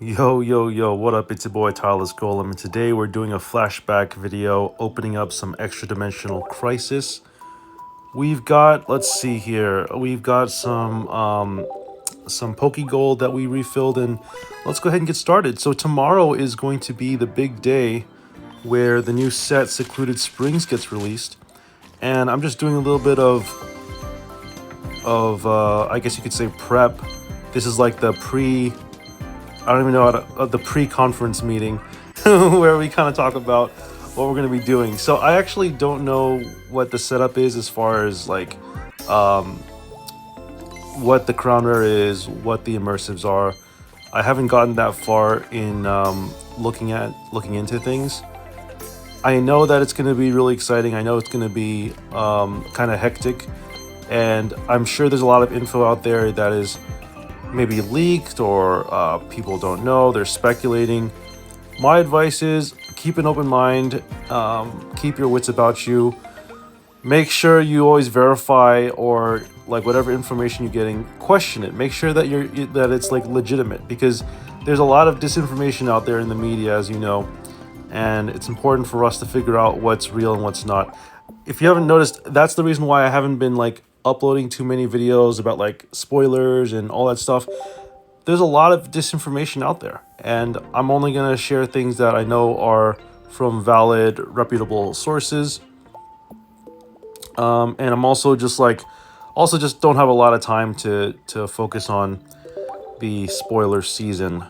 Yo, what up? It's your boy Tyler's Golem, and today we're doing a flashback video opening up some Extradimensional Crisis. We've got, let's see here, we've got some Poke Gold that we refilled, and let's go ahead and get started. So tomorrow is going to be the big day where the new set Secluded Springs gets released, and I'm just doing a little bit of I guess you could say prep. This is like the I don't even know the pre-conference meeting where we kind of talk about what we're going to be doing. So I actually don't know what the setup is as far as like what the crown rare is, what the immersives are. I haven't gotten that far in looking into things. I know that it's going to be really exciting. I know it's going to be kind of hectic, and I'm sure there's a lot of info out there that is maybe leaked or people don't know, they're speculating. My advice is keep an open mind, keep your wits about you, make sure you always verify, or like whatever information you're getting, question it, make sure that that it's like legitimate, because there's a lot of disinformation out there in the media, as you know, and it's important for us to figure out what's real and what's not. If you haven't noticed, that's the reason why I haven't been like uploading too many videos about like spoilers and all that stuff. There's a lot of disinformation out there, and I'm only going to share things that I know are from valid, reputable sources. And I'm also just don't have a lot of time to focus on the spoiler season.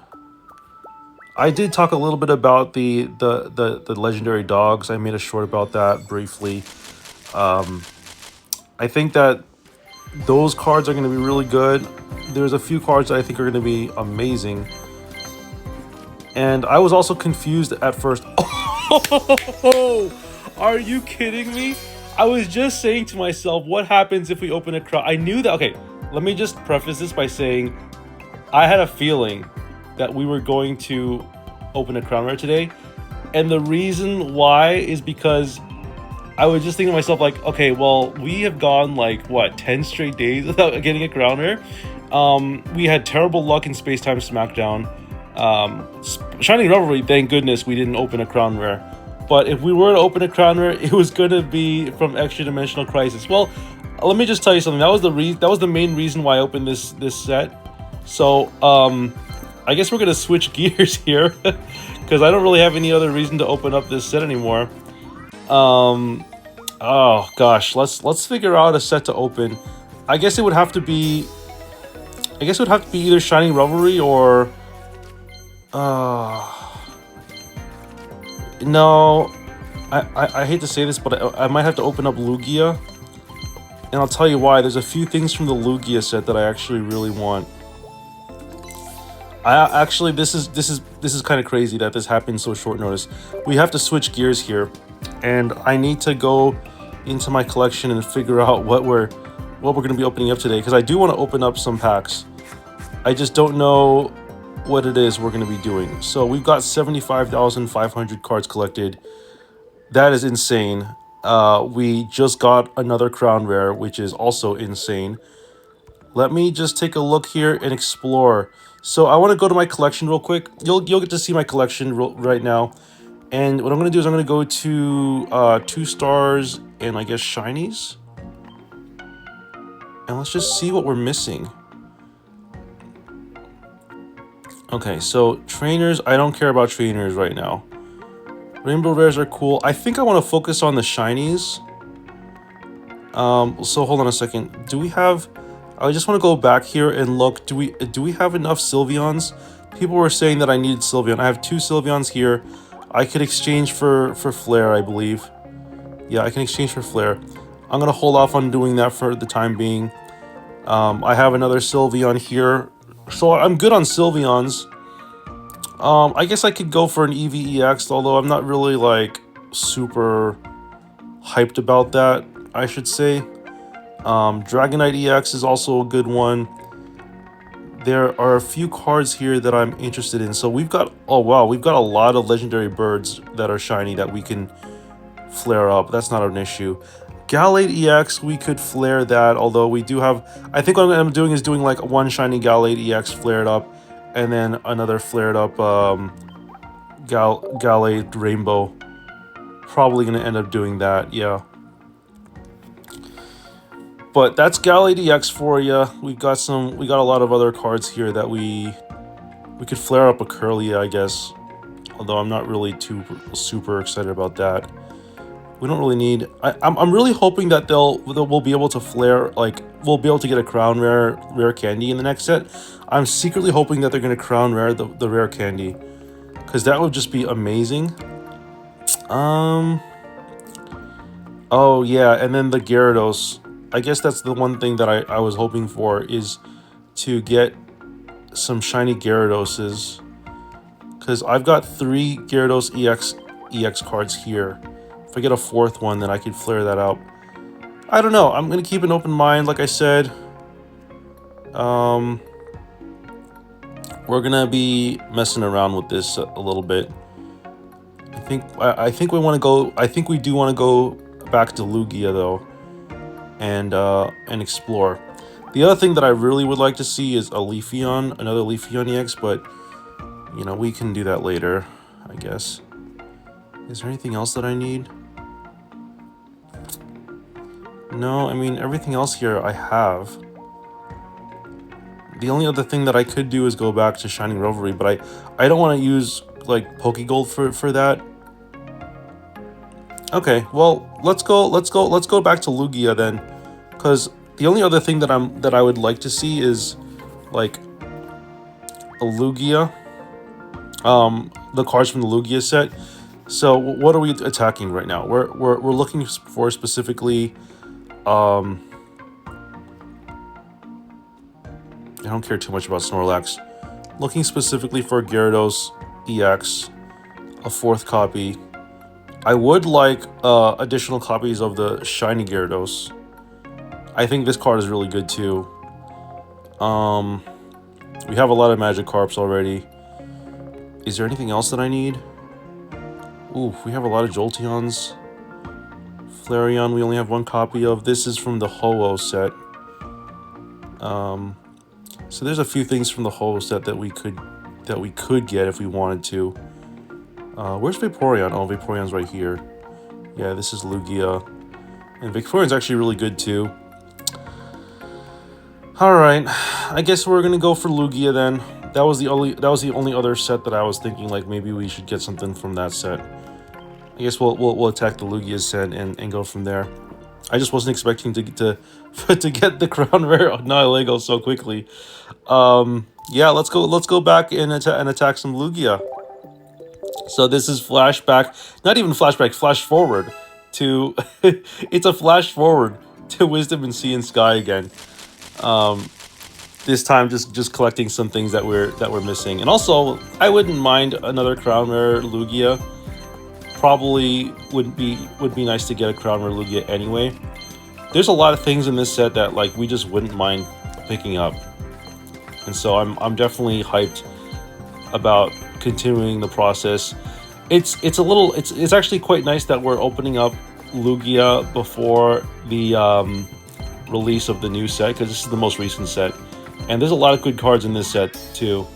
I did talk a little bit about the legendary dogs. I made a short about that briefly. I think that those cards are going to be really good. There's a few cards that I think are going to be amazing. And I was also confused at first. Oh, are you kidding me? I was just saying to myself, what happens if we open a crown? I knew that. Okay, let me just preface this by saying I had a feeling that we were going to open a crown rare today. And the reason why is because I was just thinking to myself, like, okay, well, we have gone like what 10 straight days without getting a crown rare. We had terrible luck in Space Time Smackdown. Shining Revelry, thank goodness we didn't open a crown rare. But if we were to open a crown rare, it was gonna be from Extradimensional Crisis. Well, let me just tell you something. That was the main reason why I opened this set. So I guess we're gonna switch gears here because I don't really have any other reason to open up this set anymore. Oh gosh, let's figure out a set to open. I guess it would have to be either Shining Revelry or no, I hate to say this, but I might have to open up Lugia, and I'll tell you why. There's a few things from the Lugia set that I actually really want. This is kind of crazy that this happened so short notice. We have to switch gears here, and I need to go into my collection and figure out what we're going to be opening up today, because I do want to open up some packs. I just don't know what it is we're going to be doing. So we've got 75,500 cards collected. That is insane. We just got another crown rare, which is also insane. Let me just take a look here and explore. So I want to go to my collection real quick. You'll get to see my collection right now. And what I'm going to do is I'm going to go to 2 stars and I guess shinies. And let's just see what we're missing. Okay, so trainers, I don't care about trainers right now. Rainbow rares are cool. I think I want to focus on the shinies. So hold on a second. Do we have... I just want to go back here and look. Do we have enough Sylveons? People were saying that I needed Sylveon. I have 2 Sylveons here. I could exchange for Flare, I believe. Yeah, I can exchange for Flare. I'm going to hold off on doing that for the time being. I have another Sylveon here. So I'm good on Sylveons. I guess I could go for an EVEX, although I'm not really like super hyped about that, I should say. Dragonite EX is also a good one. There are a few cards here that I'm interested in. So we've got, oh wow, we've got a lot of legendary birds that are shiny that we can flare up. That's not an issue. Galate EX, we could flare that, although we do have... I think what I'm doing is doing like 1 shiny Galate EX flared up, and then another flared up Gallade Rainbow. Probably going to end up doing that, yeah. But that's Gallade EX for you. We got a lot of other cards here that we could flare up a Curlia, I guess. Although I'm not really too super excited about that. We don't really need. I'm really hoping that we'll be able to flare, like we'll be able to get a crown rare candy in the next set. I'm secretly hoping that they're gonna crown rare the rare candy, because that would just be amazing. Oh yeah, and then the Gyarados. I guess that's the one thing that I was hoping for, is to get some shiny Gyaradoses, because I've got 3 Gyarados EX cards here. If I get a 4th one, then I could flare that out. I don't know. I'm gonna keep an open mind, like I said. We're gonna be messing around with this a little bit. I think we want to go. I think we do want to go back to Lugia though, and explore. The other thing that I really would like to see is a Leafeon, another Leafeon EX, but you know, we can do that later, I guess. Is there anything else that I need? No, I mean, everything else here I have. The only other thing that I could do is go back to Shining Revelry, but I don't want to use like Pokegold for that. Okay, well, let's go back to Lugia then, because the only other thing that I would like to see is like a Lugia, the cards from the Lugia set. So what are we attacking right now? We're looking for specifically. I don't care too much about Snorlax. Looking specifically for Gyarados EX, a 4th copy. I would like additional copies of the shiny Gyarados. I think this card is really good too. We have a lot of Magikarps already. Is there anything else that I need? Ooh, we have a lot of Jolteons. Flareon, we only have 1 copy of. This is from the Ho-Oh set. So there's a few things from the Ho-Oh set that we could get if we wanted to. Where's Vaporeon? Oh, Vaporeon's right here. Yeah, this is Lugia. And Vaporeon's actually really good too. Alright, I guess we're gonna go for Lugia then. That was the only other set that I was thinking like maybe we should get something from that set. I guess we'll attack the Lugia set and go from there. I just wasn't expecting to get the crown rare Nihilego so quickly. Yeah, let's go back and attack some Lugia. So this is flashback, not even flashback, flash forward to it's a flash forward to Wisdom and Sea and Sky again. This time just collecting some things that we're missing. And also, I wouldn't mind another crown rare Lugia. Probably would be nice to get a crown rare Lugia anyway. There's a lot of things in this set that like we just wouldn't mind picking up. And so I'm definitely hyped about continuing the process. It's actually quite nice that we're opening up Lugia before the release of the new set, because this is the most recent set. And there's a lot of good cards in this set too.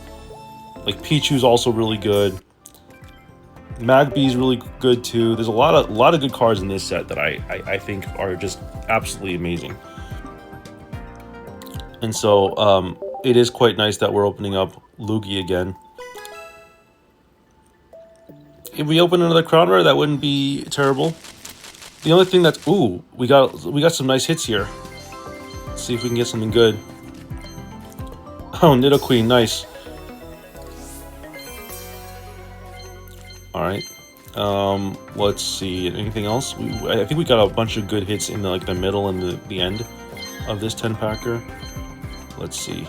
Like Pichu's also really good. Magby's really good too. There's a lot of good cards in this set that I think are just absolutely amazing. And so it is quite nice that we're opening up Lugia again. If we open another crown rare, that wouldn't be terrible. The only thing that's we got some nice hits here. Let's see if we can get something good. Oh, Nidoqueen, nice. Alright, let's see, anything else? I think we got a bunch of good hits in the middle and the end of this 10-packer. Let's see.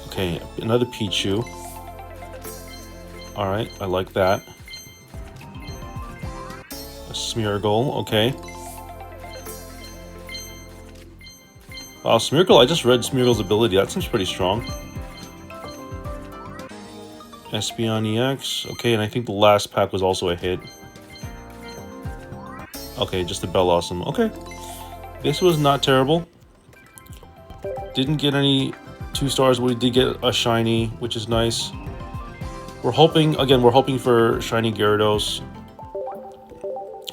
Okay, another Pichu. Alright, I like that. A Smeargle, okay. Wow, Smeargle, I just read Smeargle's ability. That seems pretty strong. Espeon EX. Okay, and I think the last pack was also a hit. Okay, just a Bellossom. Okay. This was not terrible. Didn't get any 2 stars. We did get a shiny, which is nice. We're hoping for shiny Gyarados.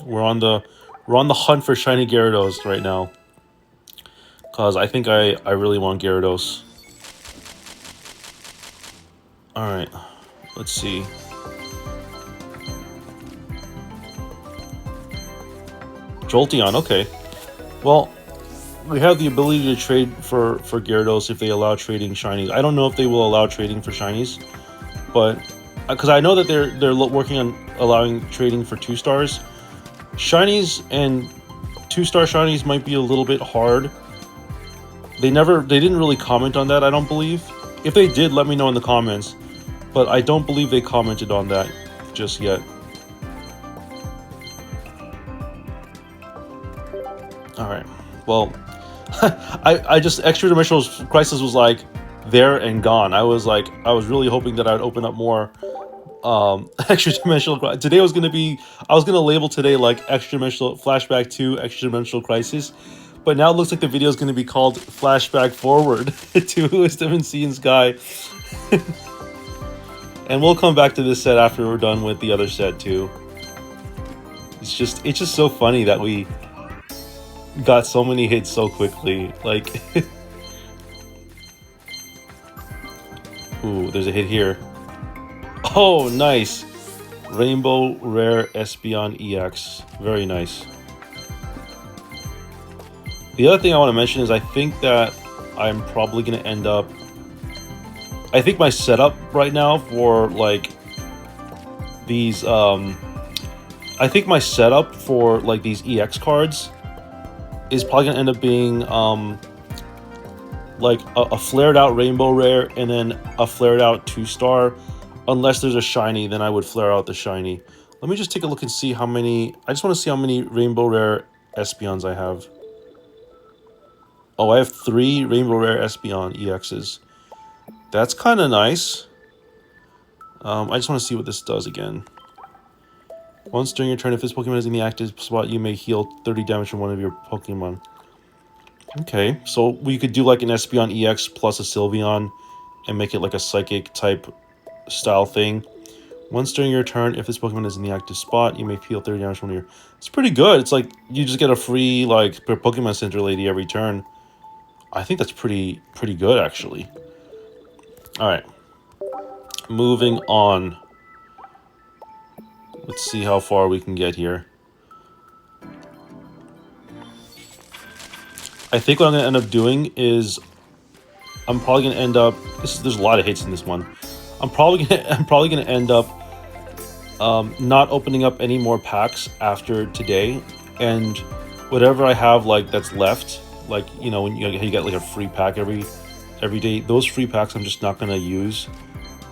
We're on the hunt for shiny Gyarados right now. Cause I think I really want Gyarados. Alright. Let's see. Jolteon, okay. Well, we have the ability to trade for Gyarados if they allow trading shinies. I don't know if they will allow trading for shinies, but because I know that they're working on allowing trading for 2 stars. Shinies and 2-star shinies might be a little bit hard. They didn't really comment on that, I don't believe. If they did, let me know in the comments. But I don't believe they commented on that just yet. Alright. Well, I just Extradimensional Crisis was like there and gone. I was really hoping that I'd open up more Extradimensional Crisis. Today was gonna be, I was gonna label today like Extradimensional Flashback 2 Extradimensional Crisis, but now it looks like the video is gonna be called Flashback Forward to Wisdom and Sea and Sky. And we'll come back to this set after we're done with the other set too. It's just so funny that we got so many hits so quickly. Like, ooh, there's a hit here. Oh, nice. Rainbow Rare Espeon EX. Very nice. The other thing I want to mention is I think that I'm probably going to end up... I think my setup right now for, like, these... I think my setup for, like, these EX cards is probably going to end up being, like, a flared-out Rainbow Rare and then a flared-out 2-star. Unless there's a shiny, then I would flare out the shiny. Let me just take a look and see how many... I just want to see how many Rainbow Rare Espeons I have. Oh, I have 3 Rainbow Rare Espeon EXs. That's kind of nice. I just want to see what this does again. Once during your turn, if this Pokemon is in the active spot, you may heal 30 damage from one of your Pokemon. Okay, so we could do like an Espeon EX plus a Sylveon and make it like a Psychic type style thing. Once during your turn, if this Pokemon is in the active spot, you may heal 30 damage from one of your... It's pretty good. It's like you just get a free like Pokemon Center Lady every turn. I think that's pretty good actually. Alright. Moving on. Let's see how far we can get here. I think what I'm going to end up doing is... I'm probably going to end up... There's a lot of hits in this one. I'm probably going to end up not opening up any more packs after today. And whatever I have like that's left, like, you know, when you get like a free pack every day, those free packs I'm just not going to use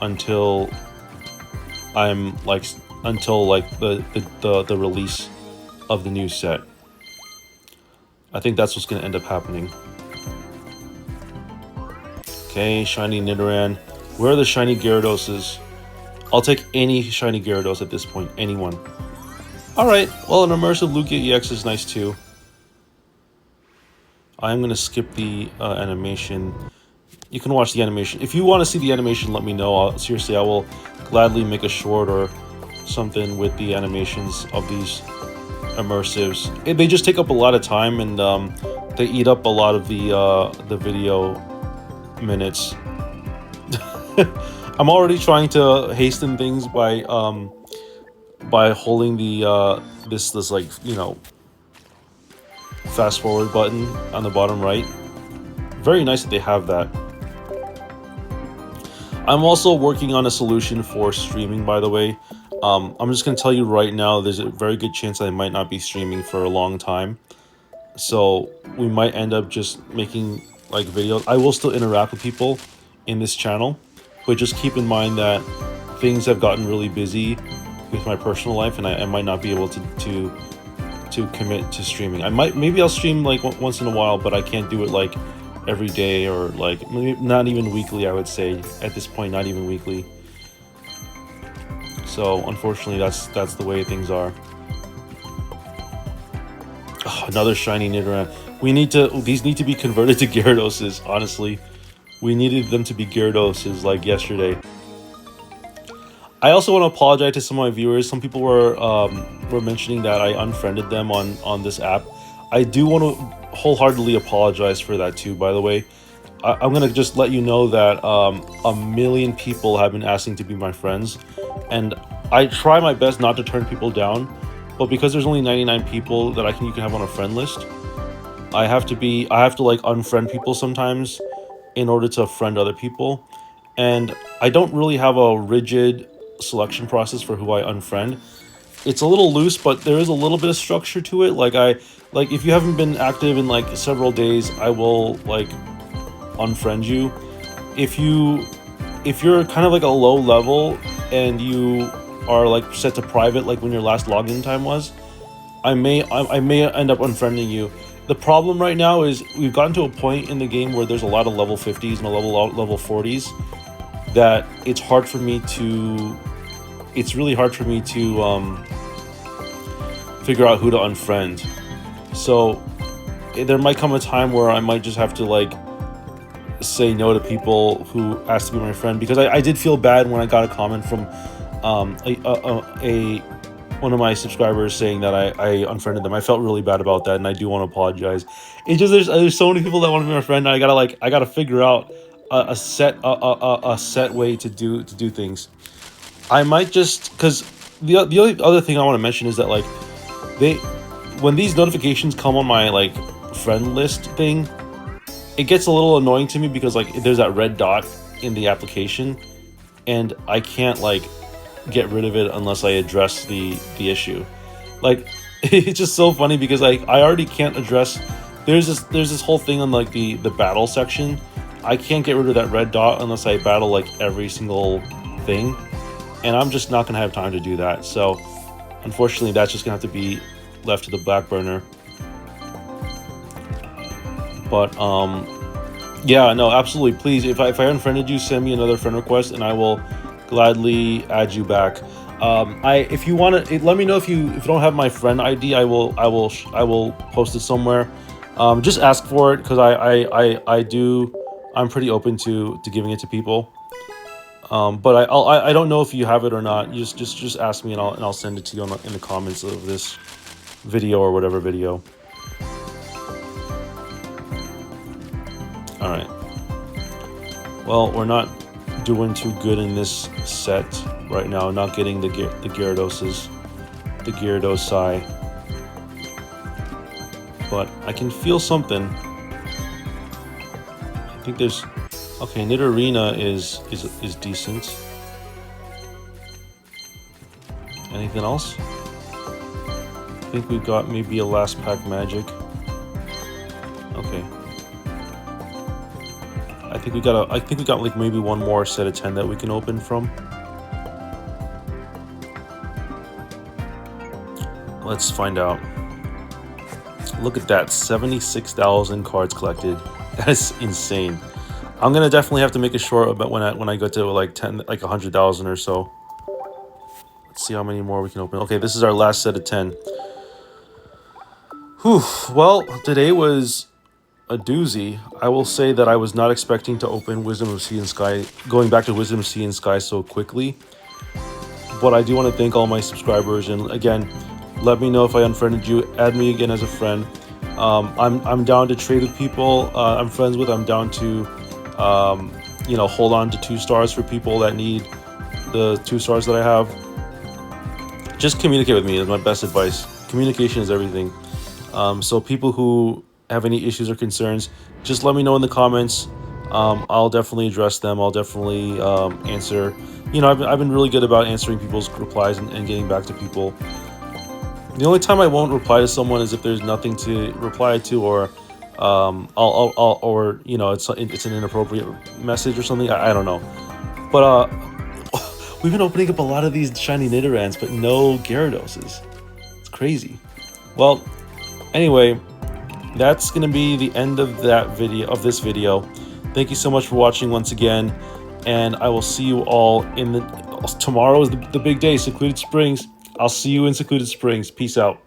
until I'm like... until like the release of the new set. I think that's what's going to end up happening. Okay, shiny Nidoran. Where are the shiny Gyaradoses? I'll take any shiny Gyarados at this point. Anyone. Alright, well, an immersive Lugia EX is nice too. I'm going to skip the animation. You can watch the animation. If you want to see the animation, let me know. Seriously, I will gladly make a short or something with the animations of these immersives. They just take up a lot of time, and they eat up a lot of the video minutes. I'm already trying to hasten things by holding the this like, you know, fast forward button on the bottom right. Very nice that they have that. I'm also working on a solution for streaming, by the way. I'm just going to tell you right now, there's a very good chance I might not be streaming for a long time. So we might end up just making like videos. I will still interact with people in this channel, but just keep in mind that things have gotten really busy with my personal life, and I might not be able to commit to streaming. Maybe I'll stream like once in a while, but I can't do it like every day, or like maybe not even weekly. I would say at this point, not even weekly. So unfortunately, that's the way things are. Oh, another shiny Nidoran. These need to be converted to Gyaradoses, honestly. We needed them to be Gyarados like yesterday. I also want to apologize to some of my viewers. Some people were mentioning that I unfriended them on this app. I do want to wholeheartedly apologize for that too, by the way. I'm gonna just let you know that a million people have been asking to be my friends, and I try my best not to turn people down, but because there's only 99 people that you can have on a friend list, I have to like unfriend people sometimes in order to friend other people, and I don't really have a rigid selection process for who I unfriend. It's a little loose, but there is a little bit of structure to it. Like if you haven't been active in like several days, I will like unfriend you. If you're kind of like a low level and you are like set to private, like when your last login time was, I may end up unfriending you. The problem right now is we've gotten to a point in the game where there's a lot of level 50s and a level 40s that it's really hard for me to figure out who to unfriend. So there might come a time where I might just have to like say no to people who asked to be my friend, because I did feel bad when I got a comment from one of my subscribers saying that I unfriended them. I felt really bad about that, and I do want to apologize. It's just there's so many people that want to be my friend, and I gotta figure out a set way to do things. I might just, because the only other thing I want to mention is that like when these notifications come on my like friend list thing, it gets a little annoying to me because like there's that red dot in the application, and I can't like get rid of it unless I address the issue. Like it's just so funny because like I already can't address. There's this whole thing on like the battle section. I can't get rid of that red dot unless I battle like every single thing, and I'm just not gonna have time to do that. So unfortunately, that's just gonna have to be left to the back burner. But yeah, no, absolutely. Please, if I unfriended you, send me another friend request, and I will gladly add you back. If you want to, let me know if you don't have my friend ID. I will post it somewhere. Just ask for it, because I'm pretty open to giving it to people. But I don't know if you have it or not. You just ask me, and I'll send it to you in the comments of this video or whatever video. All right. Well, we're not doing too good in this set right now. Not getting the Gyarados Sai, but I can feel something. I think there's okay. Nidorina is decent. Anything else? I think we've got maybe a last pack magic. Okay. I think we got like maybe one more set of 10 that we can open from. Let's find out. Look at that, 76,000 cards collected. That is insane. I'm gonna definitely have to make a short about when I go to like 100,000 or so. Let's see how many more we can open. Okay, this is our last set of 10. Whew. Well, today was a doozy. I will say that I was not expecting to open Wisdom of Sea and Sky, going back to Wisdom of Sea and Sky so quickly. But I do want to thank all my subscribers, and again, let me know if I unfriended you. Add me again as a friend. I'm down to trade with people I'm friends with. I'm down to hold on to 2 stars for people that need the 2 stars that I have. Just communicate with me is my best advice. Communication is everything. So people who have any issues or concerns, just let me know in the comments. I'll definitely address them. I'll definitely answer. I've been really good about answering people's replies and getting back to people. The only time I won't reply to someone is if there's nothing to reply to, or it's an inappropriate message or something. I don't know. But we've been opening up a lot of these shiny Nidorans, but no Gyaradoses. It's crazy. Well, anyway, that's gonna be the end of this video. Thank you so much for watching once again, and I will see you all tomorrow is the big day, Secluded Springs. I'll see you in Secluded Springs. Peace out.